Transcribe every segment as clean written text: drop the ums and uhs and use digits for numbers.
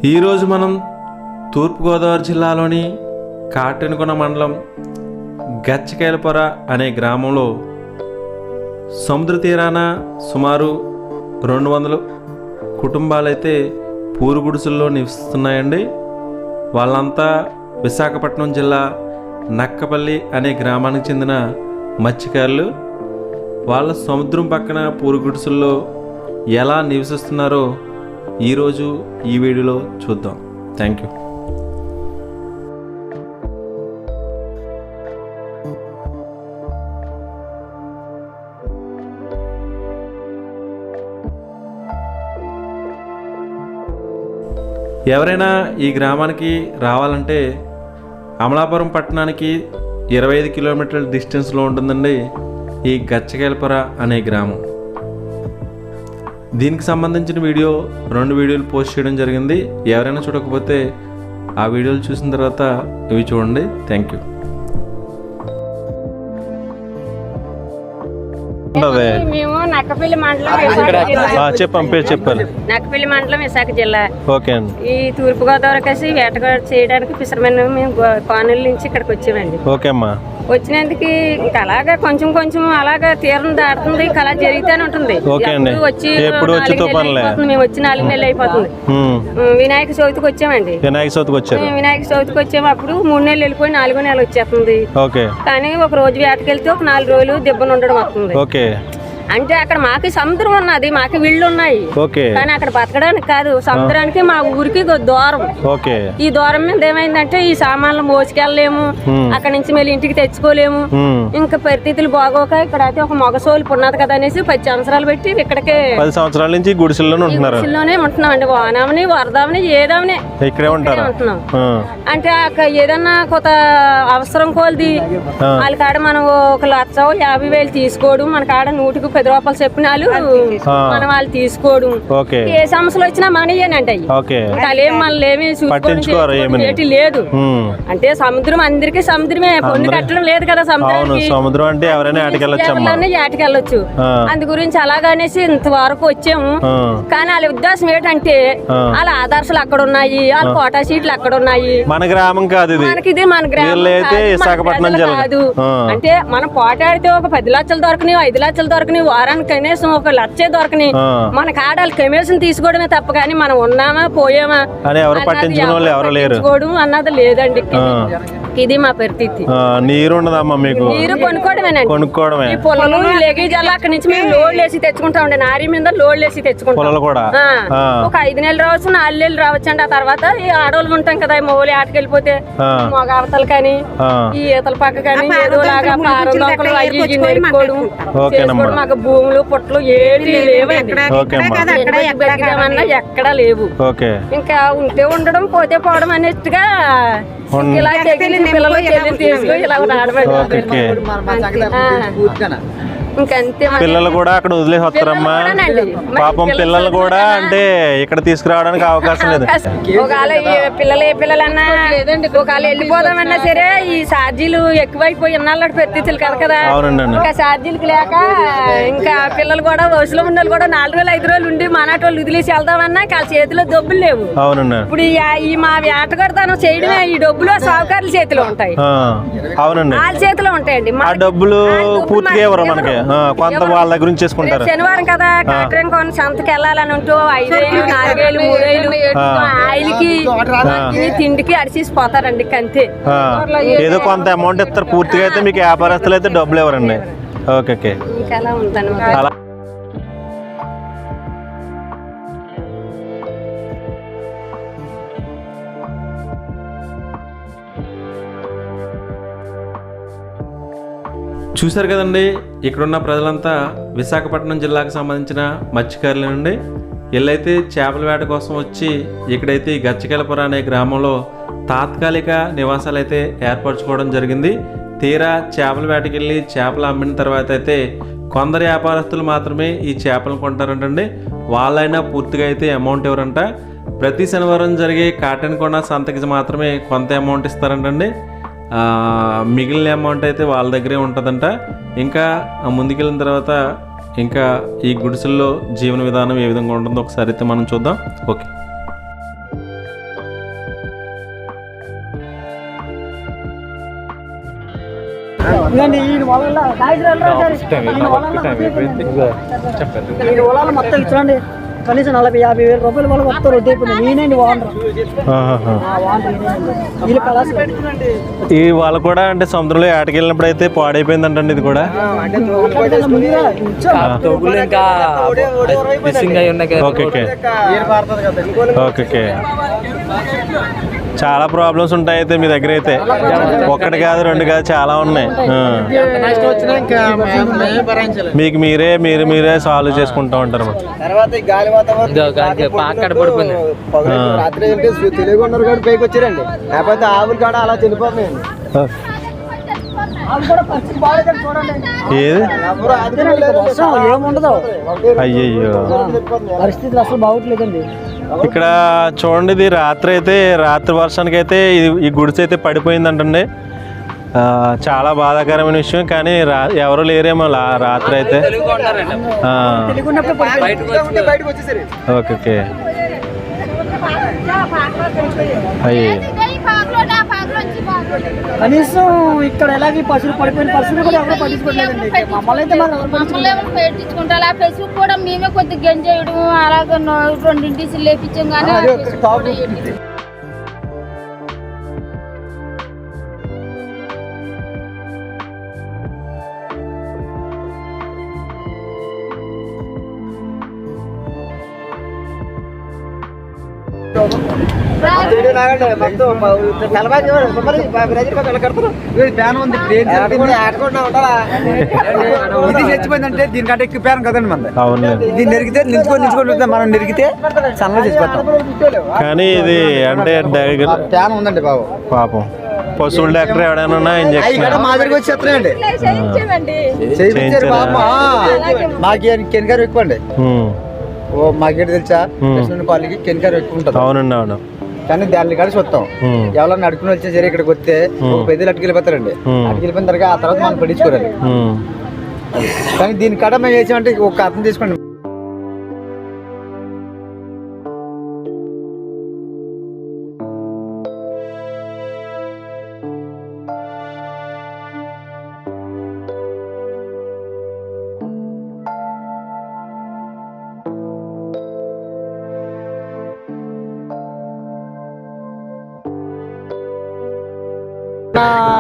ఈరోజు మనం తూర్పుగోదావరి జిల్లాలోని కాటెనకొండ మండలం గచ్చకాయలపొర అనే గ్రామంలో సముద్ర తీరాన సుమారు 200 కుటుంబాలైతే పూరు గుడిసెల్లో నివసిస్తున్నాయండి. వాళ్ళంతా విశాఖపట్నం జిల్లా నక్కపల్లి అనే గ్రామానికి చెందిన మత్స్యకారులు. వాళ్ళ సముద్రం పక్కన పూరు గుడిసెల్లో ఎలా నివసిస్తున్నారో ఈరోజు ఈ వీడియోలో చూద్దాం. Thank you. ఎవరైనా ఈ గ్రామానికి రావాలంటే అమలాపురం పట్టణానికి 25 కిలోమీటర్ల డిస్టెన్స్లో ఉంటుందండి ఈ గచ్చకాయలపొర అనే గ్రామం. దీనికి సంబంధించిన వీడియో 2 వీడియోలు పోస్ట్ చేయడం జరిగింది. ఎవరైనా చూడకపోతే ఆ వీడియోలు చూసిన తర్వాత ఇవి చూడండి. Thank you. మేము నక్కపల్లి మండలం చెప్పారు నక్కపల్లి మండలం విశాఖ జిల్లా. ఓకే అండి. ఈ తూర్పుగోదావరి కలిసి వేటగాడు చేయడానికి ఫిషర్మెన్ మేము కోనల నుంచి ఇక్కడికి వచ్చామండి. ఓకే అమ్మా. వచ్చినందుకు ఇంకా అలాగా కొంచెం కొంచెం అలాగా తీరం దాటుతుంది, అలా జరుగుతూనే ఉంటుంది. వచ్చి మేము వచ్చి 4 నెలలు అయిపోతుంది. వినాయక చవితికి వచ్చామండి. వినాయక చవితికి వచ్చాము. అప్పుడు 3 నెలలు వెళ్ళిపోయి 4వ నెల వచ్చేస్తుంది. కానీ ఒక రోజు వేటకి వెళ్తే ఒక 4 రోజులు దెబ్బను ఉండడం వస్తుంది. అంటే అక్కడ మాకు సముద్రం ఉన్నది, మాకు వీళ్ళు ఉన్నాయి. కానీ అక్కడ బతకడానికి కాదు, సముద్రానికి మా ఊరికి దూరం. ఈ దూరం మీద ఏమైందంటే ఈ సామాన్లు మోసుకెళ్ళలేము, అక్కడ నుంచి మళ్ళీ ఇంటికి తెచ్చుకోలేము. ఇంకా పరిస్థితులు బాగోక ఇక్కడ అయితే ఒక మగసోలు ఉన్నది కదా అనేసి 10 సంవత్సరాలు పెట్టి ఇక్కడికే 10 సంవత్సరాల నుంచి గుడిసెల్లోనే ఉంటున్నామండి. వానామని వరదామని ఏదామని ఉంటున్నాం. అంటే ఏదన్నా కొత్త అవసరం కోల్ది వాళ్ళ కాడ మనం 1,50,000 తీసుకోవడం, మన కాడ 100కు 10 రూపాయలు చెప్పినాలు మనం వాళ్ళు తీసుకోవడం. ఏ సమస్యలు వచ్చినా మనయేనండి. అయ్యి మనల్ని చూసుకోవడం లేదు. అంటే సముద్రం అందరికీ సముద్రమే, పొందు కట్టడం లేదు కదా సముద్రం అంటే ఏటకెళ్ళొచ్చు. అందు గురించి అలాగనేసి ఇంతవరకు వచ్చాము. కానీ వాళ్ళ ఉద్దేశం ఏంటంటే వాళ్ళ ఆదర్శాలు అక్కడ ఉన్నాయి, వాళ్ళ కోటా సీట్లు అక్కడ ఉన్నాయి. మన గ్రామం కాదు, మనకి ఇది మన గ్రామం కాదు. అంటే మనం పోటాడితే ఒక 10 లక్షలు దొరకని, 5 లక్షలు దొరకని, వారానికి కనీసం 1 లక్ష దొరకని, మన కాడాలు కమిషన్ తీసుకోవడమే తప్ప కానీ మనం ఉన్నామా పోయామా పట్టించుకోవడం అన్నది లేదండి. ఇది మా పరిస్థితి. నీరు ఉండదమ్మా మీకు? నీరు కొనుక్కోవడమే. ఈ పొలాలు లగేజ్ అలా అక్కడి నుంచి మేము లోడ్లు వేసి తెచ్చుకుంటా ఉండే, నారీ మీద లోడ్లు వేసి తెచ్చుకుంటాం. ఒక 5 నెలలు రావచ్చు, 4 నెలలు రావచ్చు అండి. ఆ తర్వాత ఈ ఆడవాళ్ళు ఉంటాం కదా, మోలి ఆటకెళ్ళిపోతే మగ అవతలు కానీ ఈ ఈతల పక్క కానీ ఏదో లాగా పారదోకలు అయ్యి నేర్చుకోవడం చేసుకోవడం. మాకు భూములు పుట్టలు ఏది లేవండి, బతికామన్నా ఎక్కడా లేవు. ఇంకా ఉంటే ఉండడం, పోతే పోవడం అనేట్టుగా ఇలా పిల్లలు తీసుకు ఇలా పిల్లలు కూడా అక్కడ వదిలేసి వస్తారమ్మా. పాపం పిల్లలు కూడా అంటే ఇక్కడ తీసుకురావడానికి అవకాశం లేదు. ఒకవేళ పిల్లలన్నా ఒకవేళ వెళ్ళిపోదామన్నా సరే ఈ ఛార్జీలు ఎక్కువైపోయి ఇన్నాళ్ళు పరిస్థితులు కదా. ఇంకా ఛార్జీలకు లేక ఇంకా పిల్లలు కూడా వయసులో ఉన్న కూడా 4 రోజులు 5 రోజులు ఉండి మనాటోళ్ళు వదిలేసి వెళ్దామన్నా వాళ్ళ చేతిలో డబ్బులు లేవు. ఇప్పుడు ఈ మా వేటగాడతనం చేయడమే ఈ డబ్బులు సావుకారుల చేతిలో ఉంటాయి, వాళ్ళ చేతిలో ఉంటాయండి. డబ్బులు పూర్తిగా మనకి కొంత వాళ్ళ దగ్గర నుంచి చేసుకుంటారు. శనివారం కదా కాటరింగ్ కొన్ని సంతకి వెళ్ళాలని ఉంటూ 5,000, 4,000, 3,000 ఆయిల్కి తిండికి అడిచేసి పోతారండి. అంతే. ఏదో కొంత అమౌంట్ ఇస్తారు, పూర్తిగా అయితే మీకు వ్యాపారస్తులు అయితే డబ్బులు ఎవరండి. ఓకే. ఇంకా ఉంటాను. చూశారు కదండి, ఇక్కడున్న ప్రజలంతా విశాఖపట్నం జిల్లాకు సంబంధించిన మత్స్యకారులేనండి. వీళ్ళైతే చేపల వేట కోసం వచ్చి ఇక్కడైతే ఈ గచ్చకాయలపొర అనే గ్రామంలో తాత్కాలిక నివాసాలు అయితే ఏర్పరచుకోవడం జరిగింది. తీరా చేపల వేటకి వెళ్ళి చేపలు అమ్మిన తర్వాత అయితే కొందరు వ్యాపారస్తులు మాత్రమే ఈ చేపలను కొంటారంటండి. వాళ్ళైనా పూర్తిగా అయితే అమౌంట్ ఎవరంట. ప్రతి శనివారం జరిగే కాటెనకొండ సంతకి మాత్రమే కొంత అమౌంట్ ఇస్తారంటండి. మిగిలిన అమౌంట్ అయితే వాళ్ళ దగ్గరే ఉంటుందంట. ఇంకా ముందుకెళ్ళిన తర్వాత ఇంకా ఈ గుడిసెల్లో జీవన విధానం ఏ విధంగా ఉంటుందో ఒకసారి అయితే మనం చూద్దాం. ఓకే. మొత్తం ఇచ్చండి కనీసం 40,000-50,000 రూపాయలు వాళ్ళు మొత్తం రొడ్డు అయిపోయింది. నేనండి ఓనర్. ఈ వాళ్ళు కూడా అంటే సముద్రంలో ఏటకి వెళ్ళినప్పుడు అయితే పాడైపోయింది అంటండి ఇది కూడా. ఓకే. చాలా ప్రాబ్లమ్స్ ఉంటాయి అయితే మీ దగ్గర అయితే. ఒక్కటి కాదు, రెండు కాదు, చాలా ఉన్నాయి. మీకు మీరే సాల్వ్ చేసుకుంటా ఉంటారు. రాత్రి తెలియకుండా కూడా పైకి వచ్చారండి, లేకపోతే ఆవులు కాడ అలా చనిపోతున్నాయండి. అయ్యయ్యో, పరిస్థితులు అసలు బాగోట్లేదండి. ఇక్కడ చూడండి, ఇది రాత్రి వర్షానికి అయితే ఈ గుడిసె అయితే పడిపోయిందంటండి. చాలా బాధాకరమైన విషయం. కానీ ఎవరు లేరేమో రాత్రి అయితే. ఓకే. అయ్యే, కనీసం ఇక్కడ ఎలాగే పశువులు పడిపోయిన పరిస్థితి కూడా ఎవరు పట్టించుకోవట్లేదండి. మమ్మల్ని అయితే పెట్టించుకుంటా పశువు కూడా మేమే కొద్దిగా గంజేయడం అలాగే 2 డీసీలు లేపించాం కానీ చచ్చిపోయిందంటే దీనికంటే ఎక్కువ పేరం కదండి మన. దీన్ని నెరిగితే నిల్చుకొని మనం నెరిగితే సన్నగా చేసి పెట్టాం. కానీ ఇది అంటే ప్యాన్ ఉందండి బాబు. పాపం పశువుల డాక్టర్ ఎవడైనా ఇంజక్షన్ మా దగ్గరికి వచ్చి చెప్తాయండి. మాకు కెన్గారు ఎక్కువ అండి. మాకేంటి తెలుసా, కాలకి కెన్గారు ఎక్కువ ఉంటుంది. అవును. కానీ దాన్ని కలిసి వస్తాం. ఎవరన్నా అడుకుని వచ్చే సరే ఇక్కడికి వస్తే 10 అటుకెళ్ళిపోతారండి. అటుకెళ్ళిపోయిన తర్వాత ఆ తర్వాత మనం పట్టించుకోరండి. కానీ దీని కడ మేము వేసామంటే ఒక అర్థం తీసుకోండి.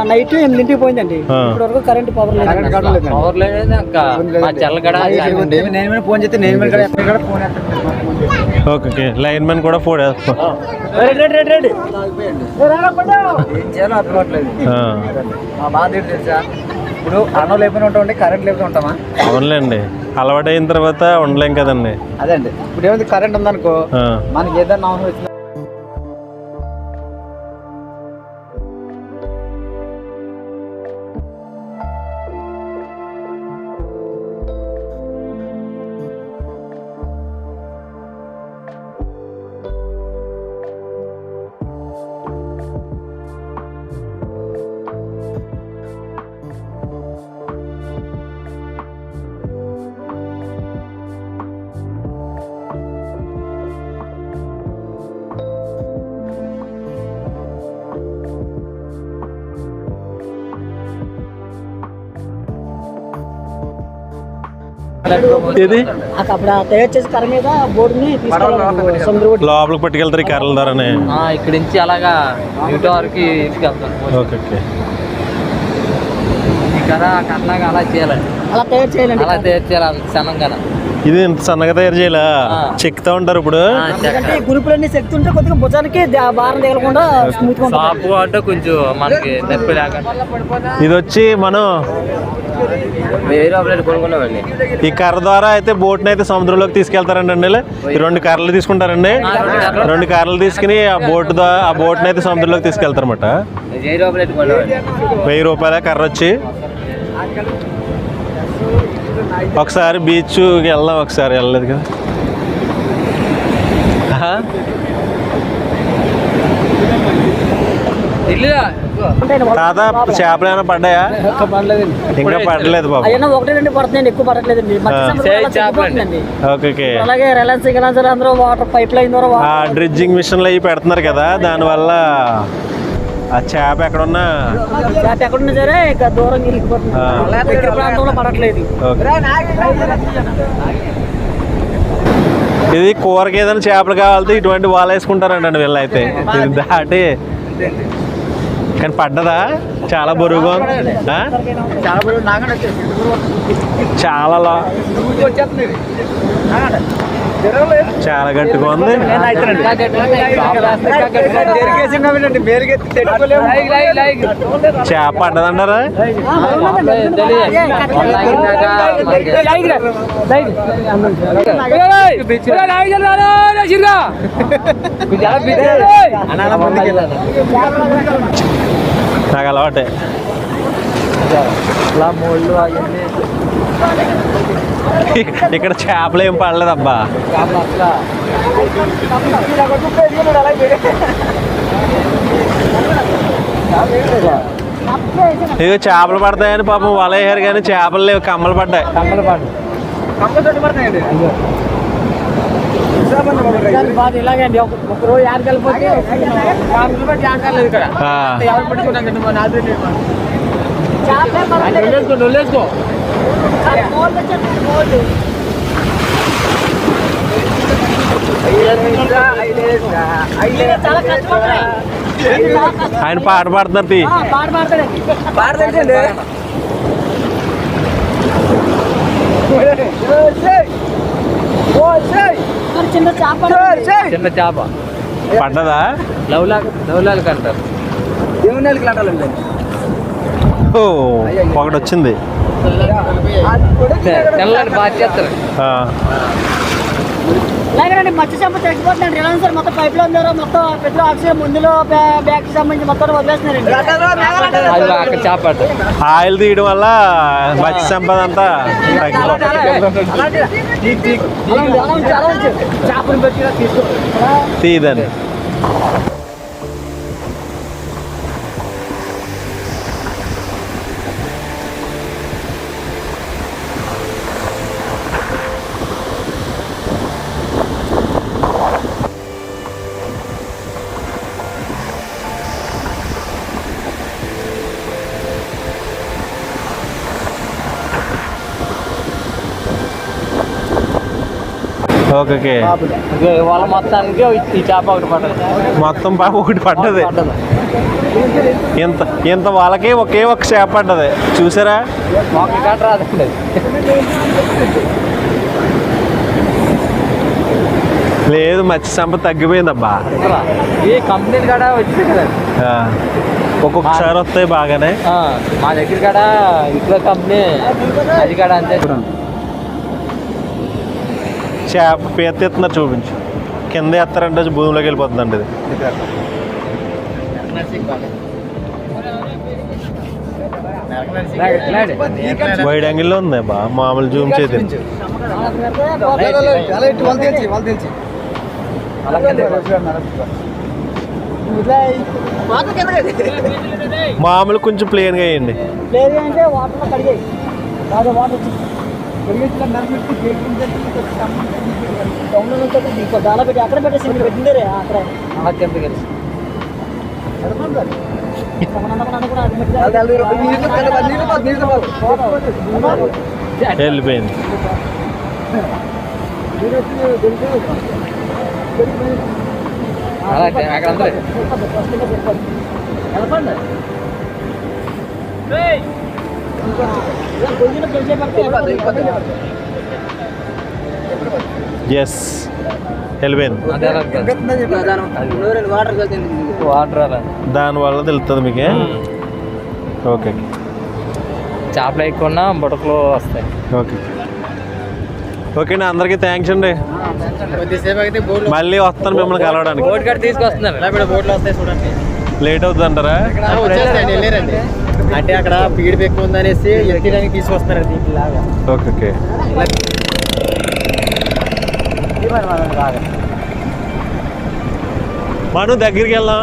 నైట్ 8ంటికి పోయిందండి. ఇప్పటి వరకు కరెంట్ పవర్ లేదు. ఫోన్ చేస్తే ఓకే. లైన్ మ్యాన్ కూడా ఫోన్ చేస్తాం. తెలుసా, ఇప్పుడు అన్నం లేకపోయినా ఉంటామండి, కరెంట్ లేకపోతే ఉంటామా? అవునులేండి, అలవాటు అయిన తర్వాత ఉండలేం కదండి. అదే అండి, ఇప్పుడు ఏమైంది, కరెంట్ ఉందనుకో మనకి ఏదన్నా అవసరం వచ్చింది ఇది అక్కడ తయారు చేసి కర్ర మీద బోర్డుని లోపలికి పట్టుకెళ్తారు ఈ కర్రల ద్వారానే. ఇక్కడ నుంచి అలాగా న్యూటన్ వరకు తీసుకెళ్తారు. ఓకే. ఈ కర్రలాగా అలా చేయాలండి, అలా తయారు చేయాలి అంత సన్నంగా. ఇది ఇంత సన్నగా తయారు చేయాలా? చెక్తా ఉంటారు ఇప్పుడు. గురుపులన్నీ శక్తి ఉంటే కొద్దిగా భుజానికి భారం తగలకుండా స్మూత్ గా సాపు అంటే కొంచెం మనకి నొప్పి లేకుండా. ఇది వచ్చి మనం ఈ కర్ర ద్వారా అయితే బోట్ని అయితే సముద్రంలోకి తీసుకెళ్తారండి అండి. ఈ 2 కర్రలు తీసుకుంటారండి. 2 కర్రలు తీసుకుని ఆ బోట్ని అయితే సముద్రంలోకి తీసుకెళ్తారన్నమాట. 1000 రూపాయల కర్ర వచ్చి. ఒకసారి బీచ్కి వెళ్దాం, ఒకసారి వెళ్ళలేదు కదా. తాత చేపలు ఏమైనా పడ్డాయా? ఇంకా పడలేదు బాబు. ఒకటి 2 పడుతున్నాయండి, ఎక్కువ పడట్లేదండి. ఓకే. అలాగే రిలయన్స్ అందరూ వాటర్ పైప్ లైన్ ద్వారా డ్రిడ్జింగ్ మిషన్లు అవి పెడుతున్నారు కదా, దానివల్ల ఆ చేప ఎక్కడున్నా చేప ఎక్కడున్నా సరే ఇక దూరం వెళ్ళిపోతుంది. దగ్గర ప్రాంతంలో పడట్లేదు. ఇది కూరకి ఏదైనా చేపలు కావాలంటే ఇటువంటి వల వేసుకుంటారండి వీళ్ళైతే. ఇది దాటి కానీ పడ్డదా? చాలా బరువుగా ఉంది. చాలా చాలా గట్టిగా ఉంది. చేప పడ్డదంటారా? నాకు అలవాటే. ఇక్కడ చేపలు ఏం పడలేదబ్బా. ఇక చేపలు పడతాయని పాపం వల వేయారు కానీ చేపలు లేవు, కమ్మలు పడ్డాయి. ఇలాగండి ఒక రోజు ఆడకెళ్ళిపోతే ఆయన పాట పాడుతున్నారు. చిన్న చేప పడ్డదా? లవ్లాలకు అంటారు. ఓ ఒకటి వచ్చింది. తెల్లని బాగా చేస్తారు. అలాగేనండి మత్స్య సంపద చచ్చిపోతున్నాడు. రిలయన్స్ సార్ మొత్తం పైప్ లో ఉన్నారు. మొత్తం పెద్ద ఆక్సిజన్ ముందులో బ్యాక్ కి సంబంధించి మొత్తం వదిలేస్తున్నారండి. అక్కడ చేప ఆయిల్ తీయడం వల్ల మత్స్య సంపద అంతా చేపలు పెట్టి తీయదని. ఓకే వాళ్ళ మొత్తానికి ఈ చేప ఒకటి పడ్డది. మొత్తం పాప ఒకటి పడ్డది. ఇంత వాళ్ళకి ఒకే ఒక చేప పడ్డది. చూసారా? రాదండి. లేదు మత్స్య సంపద తగ్గిపోయిందబ్బా. ఈ కంపెనీలు కూడా వచ్చింది కదా, ఒక్కొక్కసారి వస్తాయి బాగానే. మా దగ్గర కూడా ఇంట్లో కంపెనీ అది కూడా అంతే. చేప పీత ఎత్తున్నారు చూపించు. కింద ఎత్తారంటే భూమిలోకి వెళ్ళిపోతుందండి ఇది. వైడ్ యాంగిల్లో ఉంది బా, మామూలు జూమ్ చేతి. మామూలు కొంచెం ప్లేన్గా వేయండి. అంటే వాటర్లో కడిగాయి బాగా వాటర్ దాలా పెట్టి అక్కడ పెట్టేసి పెట్టిందే అక్కడ వెళ్ళిపోయింది. ఎస్ వెళ్ళిపోయింది. దానివల్ల తెలుస్తుంది మీకు. ఓకే చేపలు ఎక్కువ బుడకలు వస్తాయి. ఓకే ఓకే అండి, అందరికీ థ్యాంక్స్ అండి. మళ్ళీ వస్తాను మిమ్మల్ని కలవడానికి. బోట్ గారు తీసుకొస్తున్నారు. బోట్లు వస్తాయి చూడండి. లేట్ అవుతుంది అంటారా? వెళ్ళారండి అంటే అక్కడ పీడి ఎక్కువ ఉందనేసి ఎత్తడానికి తీసుకొస్తున్నారు దీంట్లాగా. ఓకే ఓకే మను దగ్గరికి వెళ్దాం.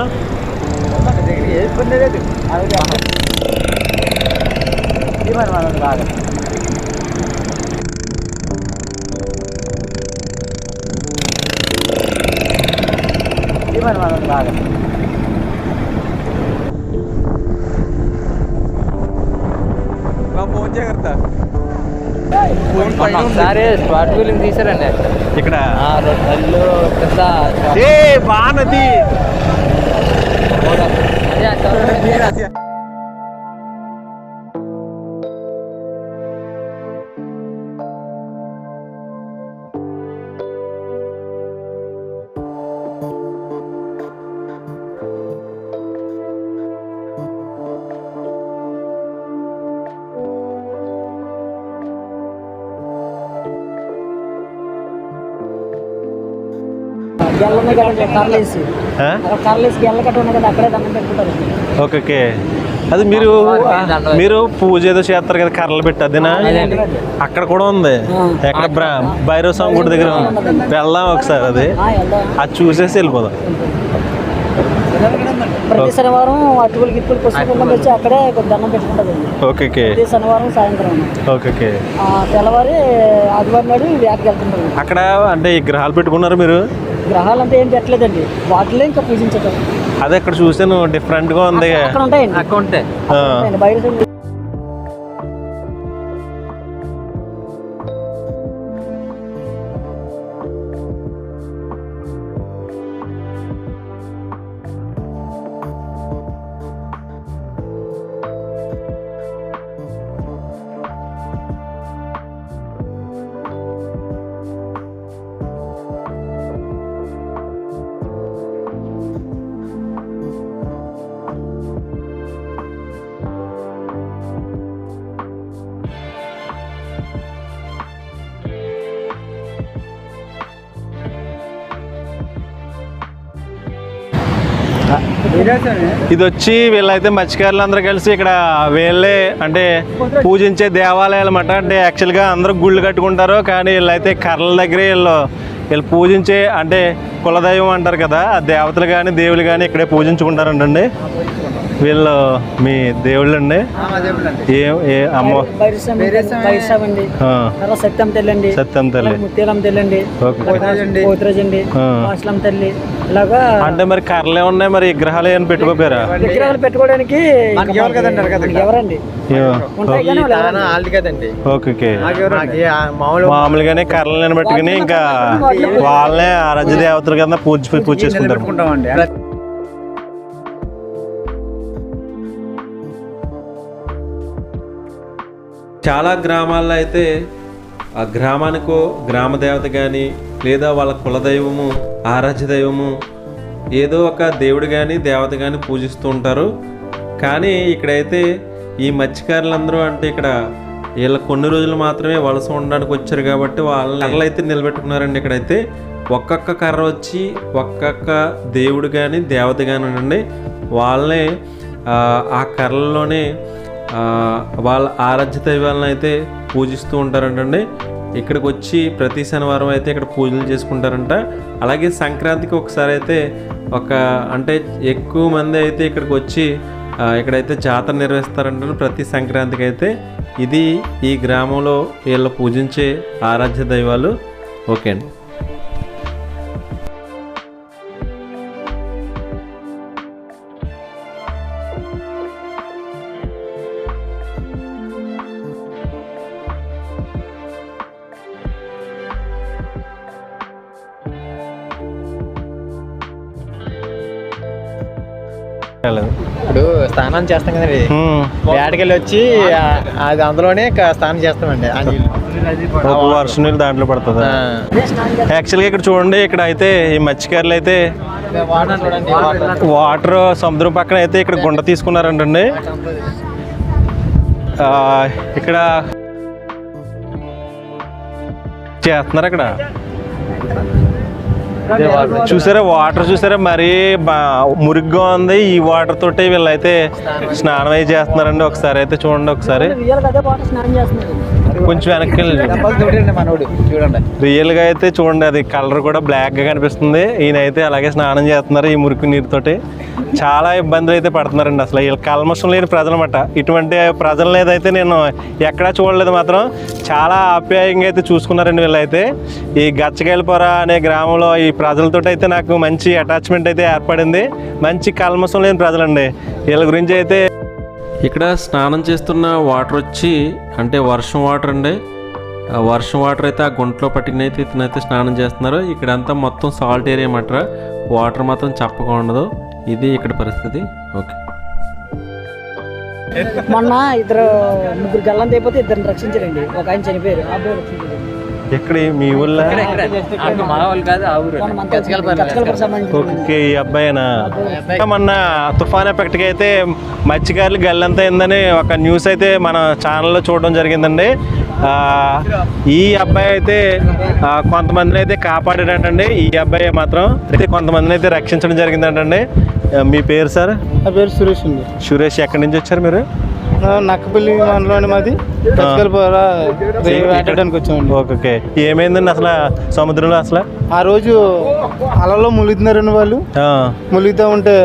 జాగ్రత్త. ఒకసారి స్పాట్ వీలింగ్ తీసారండి ఇక్కడ రొట్టెలు కింద బానది కర్లేసి గెల్ల కట్ట ఉన్నాయి కదా అక్కడే దండం పెట్టుకుంటారు. ఓకే. అది మీరు పూజ ఏదో చేస్తారు కదా కర్రలు పెట్టి అదేనా? అక్కడ కూడా ఉంది. ఎక్కడ భైరవ స్వామి గుడి దగ్గర ఉంది. వెళ్దాం ఒకసారి అది చూసేసి వెళ్ళిపోదాం. ప్రతి శనివారం అటుకులు గిట్టులు పుస్తకం వచ్చి అక్కడే దండం పెట్టుకుంటుంది. ఓకే. ప్రతి శనివారం సాయంత్రం. ఓకే. తెల్లవారి ఆదివారం నాడు వేటకి వెళ్తుంటారు. అక్కడ అంటే ఈ గ్రహాలు పెట్టుకున్నారు మీరు? గ్రహాలు అంటే ఏం పెట్టలేదండి, వాటిలో ఇంకా పూజించటం. అదే అక్కడ చూసాను డిఫరెంట్ గా ఉంది. అక్కడ ఉంటాయండి, అక్కడ ఉంటాయి బయట. ఇది వచ్చి వీళ్ళైతే మత్స్యకారులు అందరూ కలిసి ఇక్కడ వీళ్ళే అంటే పూజించే దేవాలయాలు అన్నమాట. అంటే యాక్చువల్గా అందరూ గుళ్ళు కట్టుకుంటారు, కానీ వీళ్ళైతే కర్రల దగ్గరే వీళ్ళు పూజించే అంటే కులదైవం అంటారు కదా, ఆ దేవతలు కానీ దేవుళ్ళు కానీ ఇక్కడే పూజించుకుంటారంటండి. వీళ్ళు మీ దేవుళ్ళు అండి? అమ్మ సత్యం తల్లి, సత్యం తల్లి, ముత్యాలమ్మ తల్లి అండి, పోతురాజు అండి, మాసలమ్మ తల్లి. ఇలాగా అంటే మరి కర్రలే ఉన్నాయి, మరి విగ్రహాలు ఏమైనా పెట్టుకోపోయారా? విగ్రహాలు పెట్టుకోవడానికి ఎవరండి ఓకే. మామూలుగానే కర్రలను పెట్టుకుని ఇంకా వాళ్ళనే ఆరాధ్య దేవతలు కింద పూజ చేసుకుంటారు. చాలా గ్రామాల్లో అయితే ఆ గ్రామానికో గ్రామ దేవత కానీ లేదా వాళ్ళ కులదైవము ఆరాధ్య దైవము ఏదో ఒక దేవుడు కానీ దేవత కానీ పూజిస్తూ ఉంటారు. కానీ ఇక్కడైతే ఈ మత్స్యకారులందరూ అంటే ఇక్కడ వీళ్ళ కొన్ని రోజులు మాత్రమే వలస ఉండడానికి వచ్చారు కాబట్టి వాళ్ళని అయితే నిలబెట్టుకున్నారండి. ఇక్కడైతే ఒక్కొక్క కర్ర వచ్చి ఒక్కొక్క దేవుడు కానీ దేవత కానీ ఉండండి, వాళ్ళనే ఆ కర్రల్లోనే వాళ్ళ ఆరాధ్య దైవాలను అయితే పూజిస్తూ ఉంటారంటండి. ఇక్కడికి వచ్చి ప్రతి శనివారం అయితే ఇక్కడ పూజలు చేసుకుంటారంట. అలాగే సంక్రాంతికి ఒకసారి అయితే అంటే ఎక్కువ మంది అయితే ఇక్కడికి వచ్చి ఇక్కడైతే జాతర నిర్వహిస్తారంట ప్రతి సంక్రాంతికి అయితే. ఇది ఈ గ్రామంలో వీళ్ళు పూజించే ఆరాధ్య దైవాలు. ఓకే అండి. ఇప్పుడు స్నానం చేస్తాం కదండి, వేటకెళ్ళి వచ్చి అది అందులోనే స్నానం చేస్తామండి. వర్షం నీళ్ళు దాంట్లో పడుతుంది. యాక్చువల్గా ఇక్కడ చూడండి, ఇక్కడ అయితే ఈ మత్స్యకారులు అయితే వాటర్ సముద్రం పక్కన అయితే ఇక్కడ గుంట తీసుకున్నారంటండి. ఇక్కడ చేస్తున్నారు. అక్కడ చూసారా వాటర్ చూసారా మరీ మురిగ్గా ఉంది. ఈ వాటర్ తోటి వీళ్ళైతే స్నానం అయితే చేస్తున్నారండి. ఒకసారి అయితే చూడండి, ఒకసారి కొంచెం వెనక్కి చూడండి. రియల్ గా అయితే చూడండి, అది కలర్ కూడా బ్లాక్ గా కనిపిస్తుంది. ఈయన అయితే అలాగే స్నానం చేస్తున్నారు ఈ మురికి నీరుతోటి. చాలా ఇబ్బందులు అయితే పడుతున్నారండి. అసలు వీళ్ళ కల్మషం లేని ప్రజలు అన్నమాట. ఇటువంటి ప్రజలను అయితే నేను ఎక్కడా చూడలేదు. మాత్రం చాలా ఆప్యాయంగా అయితే చూసుకున్నారండి వీళ్ళైతే. ఈ గచ్చకాయలపుర అనే గ్రామంలో ఈ ప్రజలతో అయితే నాకు మంచి అటాచ్మెంట్ అయితే ఏర్పడింది. మంచి కల్మషం లేని ప్రజలండి. వీళ్ళ గురించి అయితే ఇక్కడ స్నానం చేస్తున్న వాటర్ వచ్చి అంటే వర్షం వాటర్ అండి. ఆ వర్షం వాటర్ అయితే ఆ గుంటలో పట్టుకునైతే ఇతనైతే స్నానం చేస్తున్నారు. ఇక్కడంతా మొత్తం సాల్ట్ ఏరియా మాట, వాటర్ మాత్రం చప్పగా ఉండదు. ఇది ఇక్కడ పరిస్థితి. ఓకే. మొన్న ముగ్గురు గల్లం అయిపోతే ఇద్దరిని రక్షించారండి. ఒక ఆయన చనిపోయారు, ఆ అబ్బాయి రక్షించారు. ఎక్కడ మీ ఊళ్ళో? ఓకే, ఈ అబ్బాయినా? మొన్న తుఫాన్ ఎఫెక్ట్కి అయితే మత్స్యకారులు గల్లంత అయిందని ఒక న్యూస్ అయితే మన ఛానల్లో చూడడం జరిగిందండి. ఈ అబ్బాయి అయితే కొంతమందిని అయితే కాపాడాడంటండి. ఈ అబ్బాయి మాత్రం అయితే కొంతమందిని అయితే రక్షించడం జరిగిందంటండి. మీ పేరు సార్? నా పేరు సురేష్ అండి. సురేష్, ఎక్కడి నుంచి వచ్చారు మీరు? నక్కపల్లి మండలంలోని మాది. వేటాడడానికి వచ్చామండి. ఓకే. ఏమైందండి అసలు సముద్రంలో? అసలు ఆ రోజు అలల్లో ములుగుతున్నారండి వాళ్ళు. ములుగుతూ ఉంటే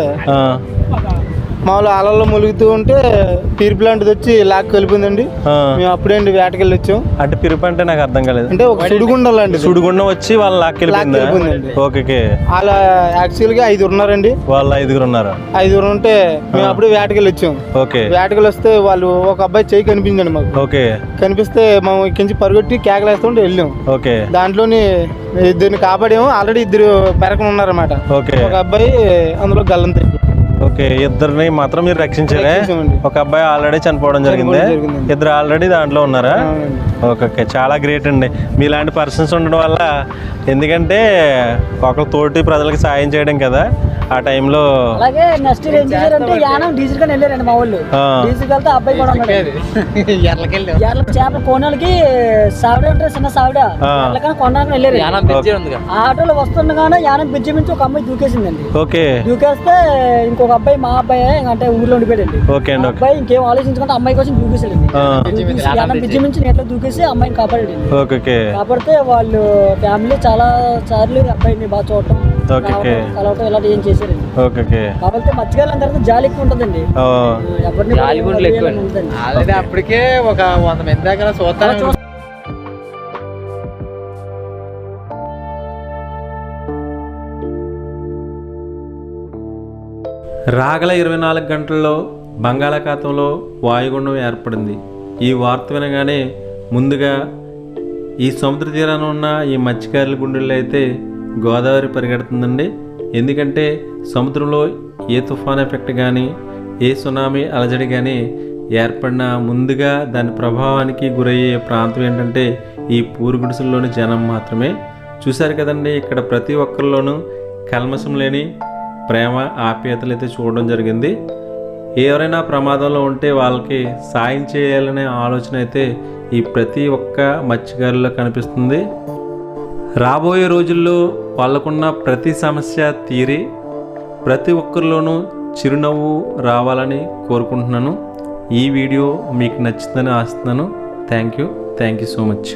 మామూలు అలల్లో ములుగుతూ ఉంటే పిరుపు లాంటిది వచ్చి లాక్ కలిపిందండి. మేము అప్పుడేంటి వేటకెళ్ళి వచ్చాం. అంటే పిరుపు అంటే నాకు అర్థం కాలేదు. అంటే ఒక సుడిగుండం లాంటి సుడిగుండం వచ్చి వాళ్ళ లాక్ వెళ్ళిపోయిందండి. ఓకే. అలా యాక్చువల్గా 5 ఉన్నారండి. వాళ్ళు 5 ఉన్నారు. 5 ఉంటే మేము అప్పుడే వేటకెళ్ళి వచ్చాం. ఓకే. వేటకెళ్ళి వస్తే వాళ్ళు ఒక అబ్బాయి చేయి కనిపించండి మాకు. ఓకే. కనిపిస్తే మేము ఇక్కడి నుంచి పరుగొట్టి కేకలేస్తుంటే వెళ్ళాం. ఓకే. దాంట్లోని ఇద్దరిని కాపాడాము. ఆల్రెడీ 2 పెరకలు ఉన్నారన్నమాట. ఓకే. ఒక అబ్బాయి అందులో గల్లంత. ఓకే. ఇద్దరిని మాత్రం మీరు రక్షించారే? ఒక అబ్బాయి ఆల్రెడీ చనిపోవడం జరిగింది, 2 ఆల్రెడీ దాంట్లో ఉన్నారా? ఓకే. చాలా గ్రేట్ అండి మీలాంటి పర్సన్స్ ఉండడం వల్ల. ఎందుకంటే ఒకరు తోటి ప్రజలకు సాయం చేయడం కదా ఆ టైంలో. అలాగే నెక్స్ట్ ఏం చేశారంటే యానం డీజిల్ కానీ వెళ్ళారండి మా వాళ్ళు. డీజిల్ వెళ్తే అబ్బాయి కూడా ఉన్నాడు. చేపల కోనలకి సావిడ ఉంటారు, చిన్న సావిడ కొనడానికి వెళ్ళారు. ఆ ఆటోలో వస్తుండగానే యానం బ్రిడ్జి నుంచి ఒక అమ్మాయి దూకేసిందండి. ఓకే. దూకేస్తే ఇంకొక అబ్బాయి మా అబ్బాయి అంటే ఊర్లో ఉండిపోయాడండి. అబ్బాయి ఇంకేం ఆలోచించుకుంటే అమ్మాయి కోసం దూకేసాడండి. యానం బ్రిడ్జి నుంచి నీటిలో దూకేసి అమ్మాయిని కాపాడాడు. కాపాడితే వాళ్ళు ఫ్యామిలీ చాలా సార్లు అబ్బాయిని బాగా చూడటం, కలవటం ఇలాంటి ఏం చేశారండి. కాబట్టి మత్స్యకారులందరికీ జాలి ఎక్కువ ఉంటుందండి. అప్పటికే ఒక 100 మంది దగ్గర చూస్తారు. రాగల 24 గంటల్లో బంగాళాఖాతంలో వాయుగుండం ఏర్పడింది. ఈ వార్త వినగానే ముందుగా ఈ సముద్ర తీరాన ఉన్న ఈ మత్స్యకారుల గుండెల్లో అయితే గోదావరి పరిగెడుతుందండి. ఎందుకంటే సముద్రంలో ఏ తుఫాన్ ఎఫెక్ట్ కానీ ఏ సునామీ అలజడి కానీ ఏర్పడిన ముందుగా దాని ప్రభావానికి గురయ్యే ప్రాంతం ఏంటంటే ఈ పూరుగుడిసెల్లోని జనం మాత్రమే. చూశారు కదండి, ఇక్కడ ప్రతి ఒక్కరిలోనూ కల్మషం లేని ప్రేమ ఆప్యాయతలు అయితే చూడడం జరిగింది. ఎవరైనా ప్రమాదంలో ఉంటే వాళ్ళకి సాయం చేయాలనే ఆలోచన అయితే ఈ ప్రతి ఒక్క మత్స్యకారుల్లో కనిపిస్తుంది. రాబోయే రోజుల్లో వాళ్ళకున్న ప్రతి సమస్య తీరి ప్రతి ఒక్కరిలోనూ చిరునవ్వు రావాలని కోరుకుంటున్నాను. ఈ వీడియో మీకు నచ్చుతుందని ఆశిస్తున్నాను. Thank you so much.